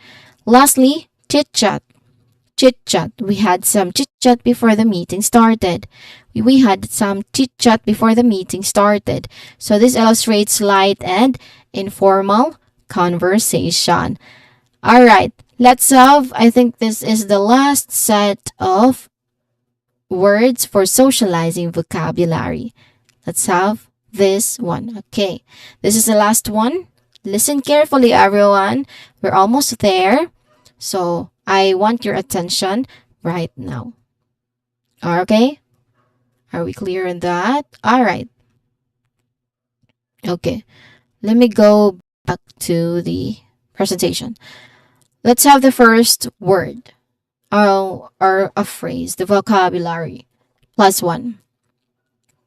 Lastly, chit chat. Chit chat. We had some chit chat before the meeting started. We had some chit chat before the meeting started. So this illustrates light and informal conversation. All right, let's have, I think this is the last set of words for socializing vocabulary. Let's have this one. Okay, this is the last one. Listen carefully, everyone. We're almost there. So I want your attention right now. Okay, are we clear on that? All right. Okay, let me go back to the presentation. Let's have the first word. Or a phrase, the vocabulary. Plus one.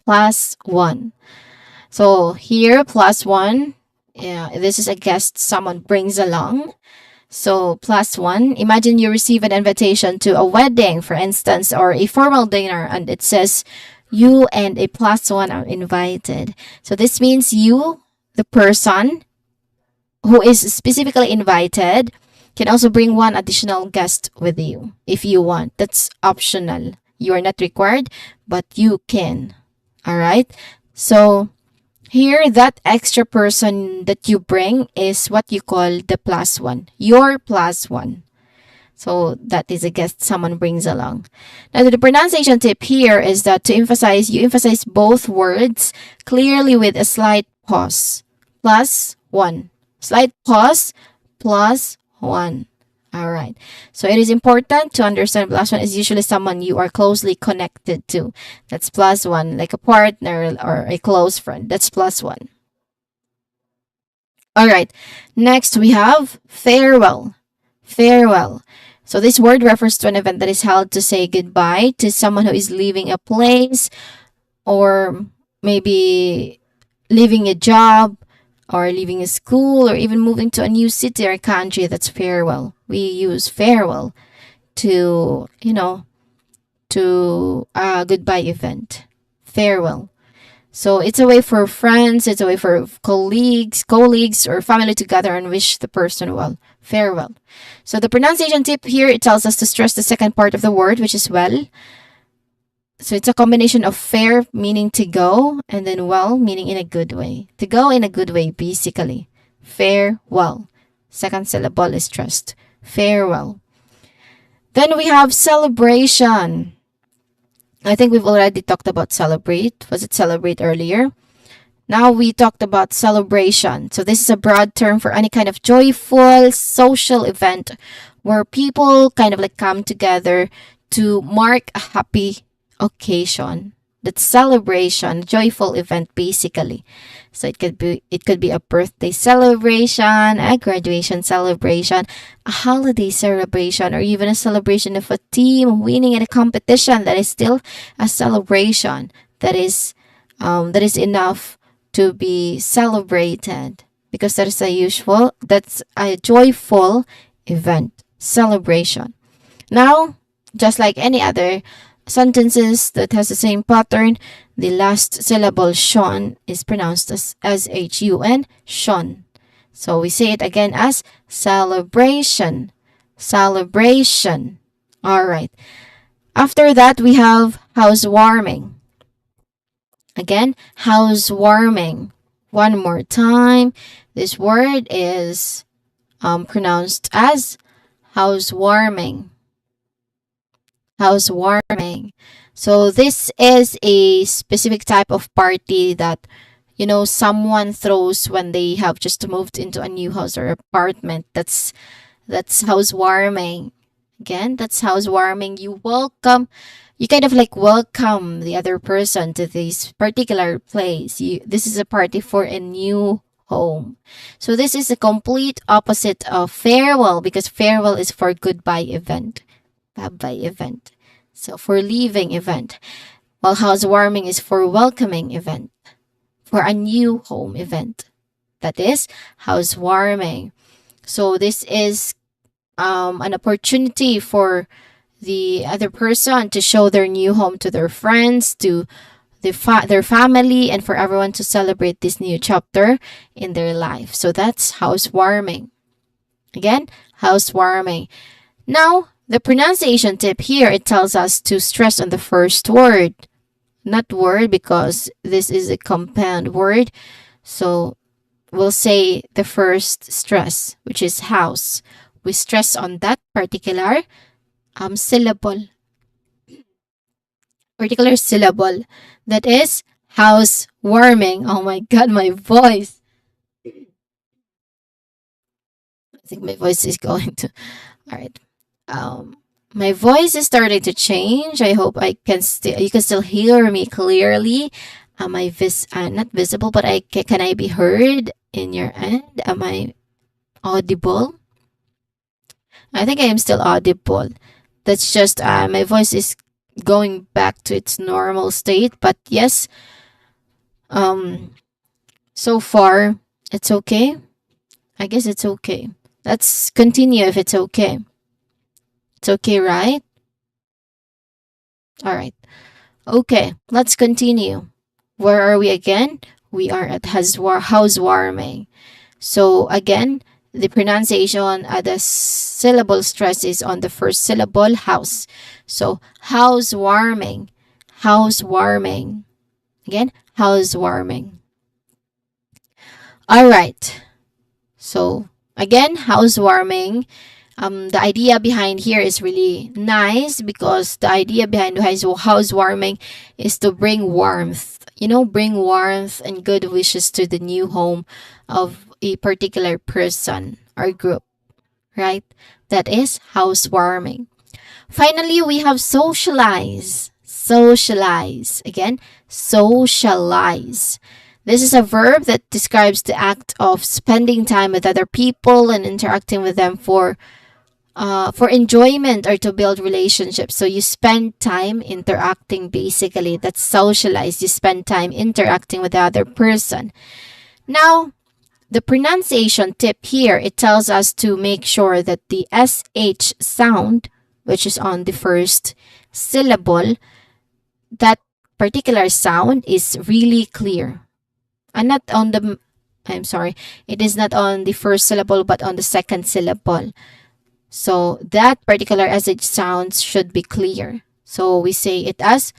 Plus one. So here, plus one. Yeah, this is a guest someone brings along. So plus one. Imagine you receive an invitation to a wedding, for instance, or a formal dinner, and it says you and a plus one are invited. So this means you, the person who is specifically invited, can also bring one additional guest with you if you want. That's optional. You are not required, but you can. All right. So here, that extra person that you bring is what you call the plus one, your plus one. So that is a guest someone brings along. Now, the pronunciation tip here is that you emphasize both words clearly with a slight pause. Plus one. Slight pause, plus one. All right. So it is important to understand plus one is usually someone you are closely connected to. That's plus one, like a partner or a close friend. That's plus one. All right. Next, we have farewell. Farewell. So this word refers to an event that is held to say goodbye to someone who is leaving a place or maybe leaving a job or leaving a school or even moving to a new city or country. That's farewell. We use farewell to, to a goodbye event. Farewell. So it's a way for friends, it's a way for colleagues or family to gather and wish the person well. Farewell. So the pronunciation tip here, it tells us to stress the second part of the word, which is well. So it's a combination of fare, meaning to go, and then well, meaning in a good way. To go in a good way, basically. Farewell. Second syllable is stressed. Farewell. Then we have celebration. I think we've already talked about celebrate. Was it celebrate earlier? Now we talked about celebration. So this is a broad term for any kind of joyful social event where people kind of like come together to mark a happy occasion. That's celebration, joyful event basically. So it could be a birthday celebration, a graduation celebration, a holiday celebration, or even a celebration of a team winning in a competition. That is still a celebration. That is enough to be celebrated because that's a joyful event celebration. Now, just like any other sentences that has the same pattern, the last syllable shon is pronounced as shun, shon. So we say it again as celebration, celebration. All right. After that, we have housewarming. Again, housewarming. One more time. This word is pronounced as housewarming. Housewarming. So this is a specific type of party that someone throws when they have just moved into a new house or apartment. That's housewarming. Again, that's housewarming. You kind of like welcome the other person to this particular place. This is a party for a new home. So this is a complete opposite of farewell because farewell is for goodbye event. Bye-bye event. So for leaving event. While housewarming is for welcoming event. For a new home event. That is housewarming. So this is an opportunity for the other person to show their new home to their friends, to their family, and for everyone to celebrate this new chapter in their life. So that's housewarming. Again, housewarming. Now, the pronunciation tip here, it tells us to stress on the first word, not word because this is a compound word. So we'll say the first stress, which is house. We stress on that syllable, particular syllable. That is housewarming. Oh my god, my voice. I think my voice is going to. All right. Um, my voice is starting to change. I hope I can still you can still hear me clearly. Am I not visible, but can I be heard in your end? Am I audible? I think I am still audible. That's just my voice is going back to its normal state. But yes, um, so far it's okay. I guess it's okay. Let's continue if it's okay. It's okay, right? All right. Okay, let's continue. Where are we again? We are at housewarming. So again, the pronunciation, the syllable stress is on the first syllable, house. So housewarming, housewarming. Again, housewarming. All right. So again, housewarming. The idea behind here is really nice because the idea behind housewarming is to bring warmth. Bring warmth and good wishes to the new home of a particular person or group, right? That is housewarming. Finally, we have socialize. Socialize. Again, socialize. This is a verb that describes the act of spending time with other people and interacting with them for enjoyment or to build relationships. So you spend time interacting, basically. That's socialize. You spend time interacting with the other person. Now, the pronunciation tip here, it tells us to make sure that the SH sound, which is on the first syllable, that particular sound is really clear. And not on the, I'm sorry, it is not on the first syllable, but on the second syllable. So that particular SH sounds should be clear. So we say it as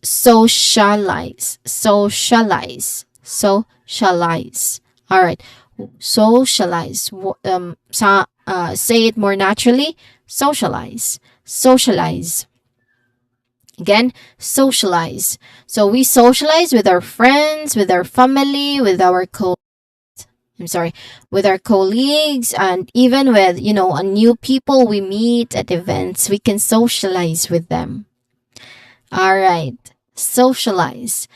socialize, socialize, socialize. All right, socialize. Say it more naturally. Socialize, socialize. Again, socialize. So we socialize with our friends, with our family, with our with our colleagues, and even with, new people we meet at events, we can socialize with them. All right, socialize.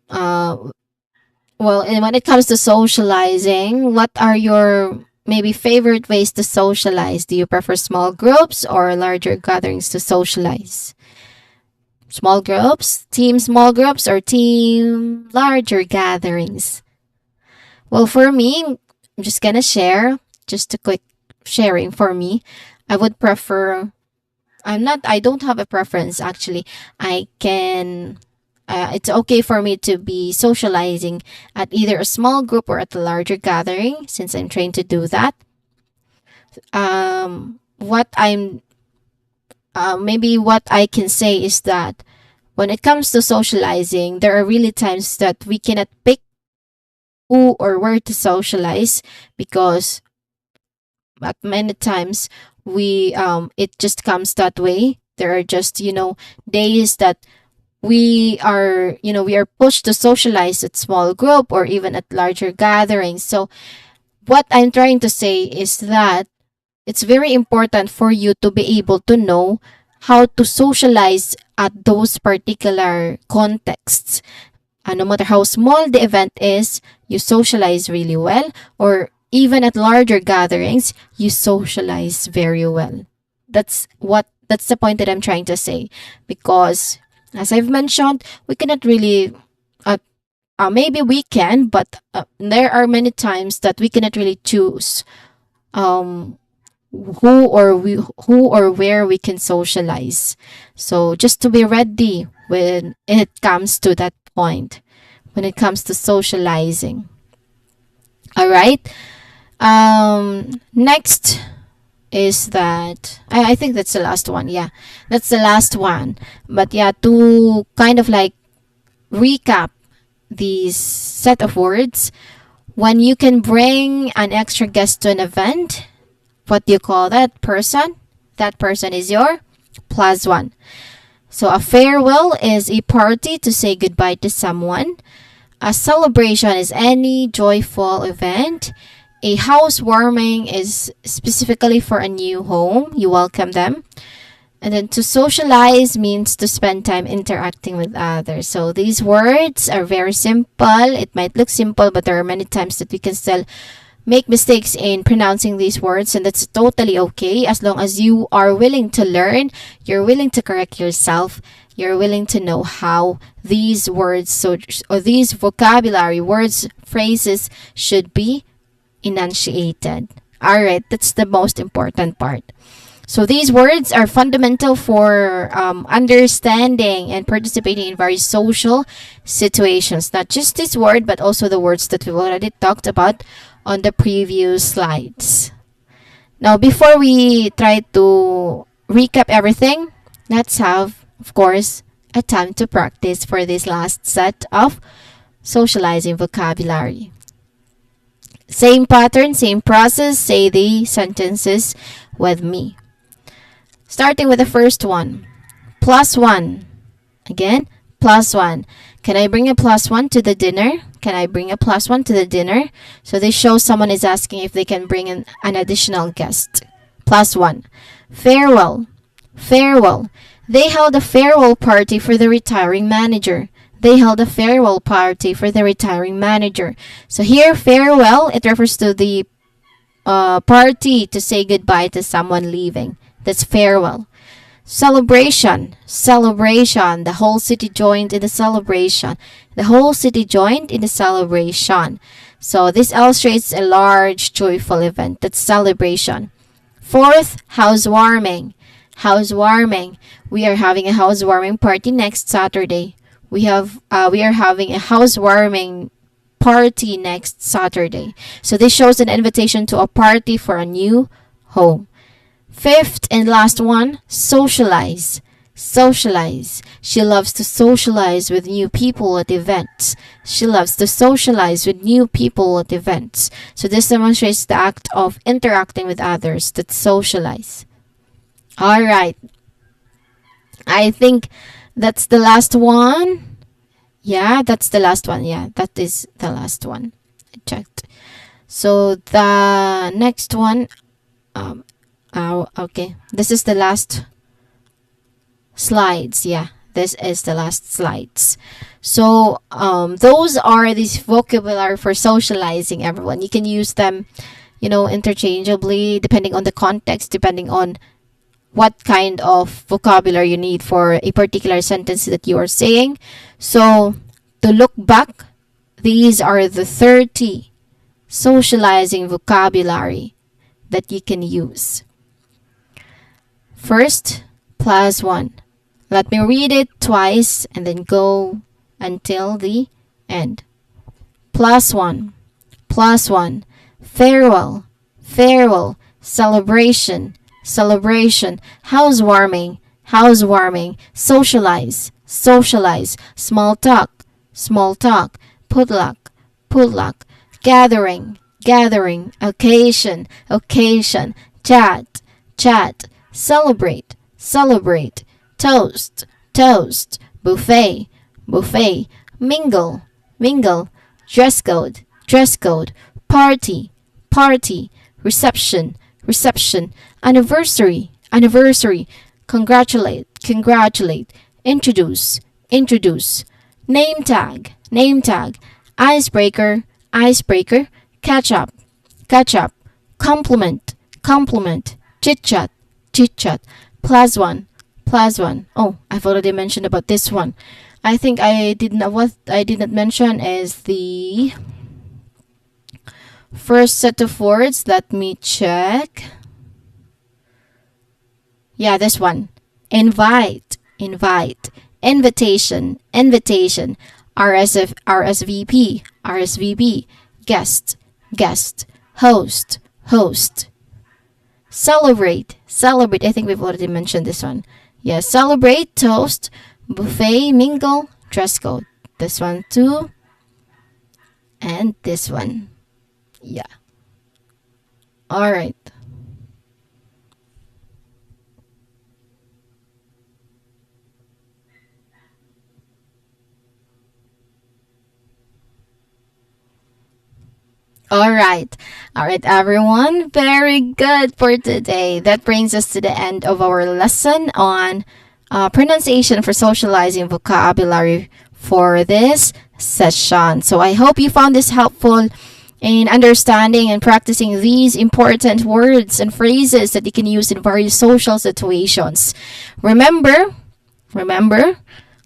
Well, and when it comes to socializing, what are your maybe favorite ways to socialize? Do you prefer small groups or larger gatherings to socialize? Small groups, team small groups, or team larger gatherings? Well, for me, I'm just gonna share, just a quick sharing for me. I would prefer, I don't have a preference actually. It's okay for me to be socializing at either a small group or at a larger gathering since I'm trained to do that. What I'm, maybe what I can say is that when it comes to socializing, there are really times that we cannot pick who or where to socialize because at many times it just comes that way. There are just, days that we are pushed to socialize at small group or even at larger gatherings. So what I'm trying to say is that it's very important for you to be able to know how to socialize at those particular contexts. No matter how small the event is, you socialize really well, or even at larger gatherings, you socialize very well. That's the point that I'm trying to say, because as I've mentioned, we cannot really maybe we can, but there are many times that we cannot really choose um who or where we can socialize. So just to be ready when it comes to that point, when it comes to socializing. All right. Next is that I think that's the last one. Yeah, that's the last one. But yeah, to kind of like recap these set of words, when you can bring an extra guest to an event, what do you call that person? That person is your plus one. So a farewell is a party to say goodbye to someone. A celebration is any joyful event. A housewarming is specifically for a new home. You welcome them. And then to socialize means to spend time interacting with others. So these words are very simple. It might look simple, but there are many times that we can still make mistakes in pronouncing these words, and that's totally okay as long as you are willing to learn, you're willing to correct yourself, you're willing to know how these words or these vocabulary words phrases should be enunciated. All right, that's the most important part. So these words are fundamental for understanding and participating in various social situations. Not just this word, but also the words that we've already talked about on the previous slides. Now, before we try to recap everything, let's have, of course, a time to practice for this last set of socializing vocabulary. Same pattern, same process. Say the sentences with me. Starting with the first one. Plus one. Again, plus one. Can I bring a plus one to the dinner? Can I bring a plus one to the dinner? So this shows someone is asking if they can bring an additional guest. Plus one. Farewell. Farewell. They held a farewell party for the retiring manager. They held a farewell party for the retiring manager. So here, farewell, it refers to the party to say goodbye to someone leaving. That's farewell. Celebration. Celebration. The whole city joined in the celebration. The whole city joined in the celebration. So this illustrates a large, joyful event. That's celebration. Fourth, housewarming. Housewarming. We are having a housewarming party next Saturday. We are having a housewarming party next Saturday. So this shows an invitation to a party for a new home. Fifth and last one, socialize. Socialize. She loves to socialize with new people at events. She loves to socialize with new people at events. So this demonstrates the act of interacting with others. That's socialize. All right. I think that's the last one. Yeah, that's the last one. Yeah, that is the last one. I checked. So the next one, okay. This is the last slides. Yeah, this is the last slides. So those are these vocabulary for socializing, everyone. You can use them, interchangeably depending on the context, depending on what kind of vocabulary you need for a particular sentence that you are saying. So to look back, these are the 30 socializing vocabulary that you can use. First, plus one. Let me read it twice and then go until the end. Plus one. Plus one. Farewell. Farewell. Celebration. Celebration. Housewarming. Housewarming. Socialize. Socialize. Small talk. Small talk. Potluck. Potluck. Gathering. Gathering. Occasion. Occasion. Chat. Chat. Celebrate. Celebrate. Toast. Toast. Buffet. Buffet. Mingle. Mingle. Dress code. Dress code. Party. Party. Reception. Reception. Anniversary. Anniversary. Congratulate. Congratulate. Introduce. Introduce. Name tag. Name tag. Icebreaker. Icebreaker. Catch up. Catch up. Compliment. Compliment. Chit chat. Chit chat. Plus one. Plus one. Oh, I've already mentioned about this one. I think what I did not mention is the first set of words. Let me check. Yeah, this one. Invite. Invite. invitation, invitation, RSVP, RSVP, guest, guest, host, host, celebrate, celebrate. I think we've already mentioned this one. Yes, celebrate, toast, buffet, mingle, dress code. This one too, and this one. Yeah. All right. All right. All right, everyone. Very good for today. That brings us to the end of our lesson on pronunciation for socializing vocabulary for this session. So I hope you found this helpful in understanding and practicing these important words and phrases that you can use in various social situations. Remember, remember,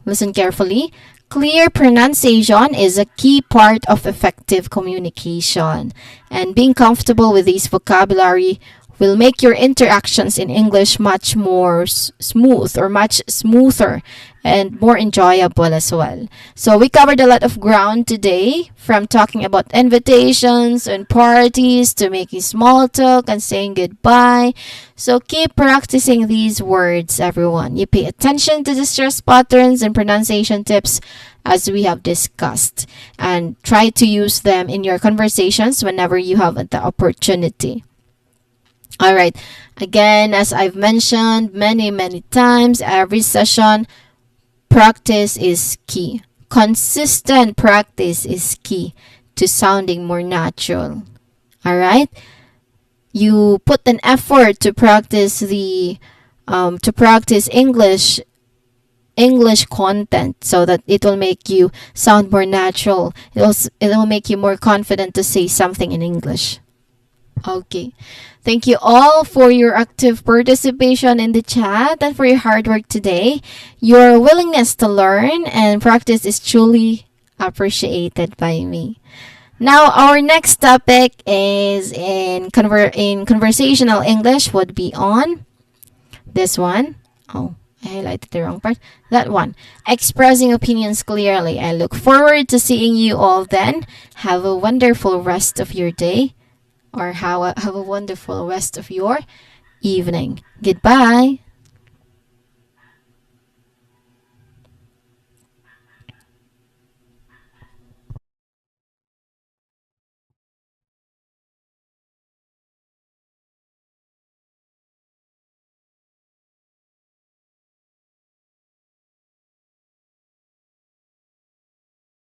listen carefully. Clear pronunciation is a key part of effective communication, and being comfortable with this vocabulary will make your interactions in English much more smooth or much smoother and more enjoyable as well. So we covered a lot of ground today, from talking about invitations and parties to making small talk and saying goodbye. So keep practicing these words, everyone. You pay attention to the stress patterns and pronunciation tips as we have discussed, and try to use them in your conversations whenever you have the opportunity. All right. Again, as I've mentioned many times, every session, practice is key. Consistent practice is key to sounding more natural. All right. You put an effort to practice English content so that it will make you sound more natural. It will make you more confident to say something in English. Okay. Thank you all for your active participation in the chat and for your hard work today. Your willingness to learn and practice is truly appreciated by me. Now, our next topic is in conversational English would be on this one. Oh, I highlighted the wrong part. That one. Expressing opinions clearly. I look forward to seeing you all then. Have a wonderful rest of your day, or have a wonderful rest of your evening. Goodbye.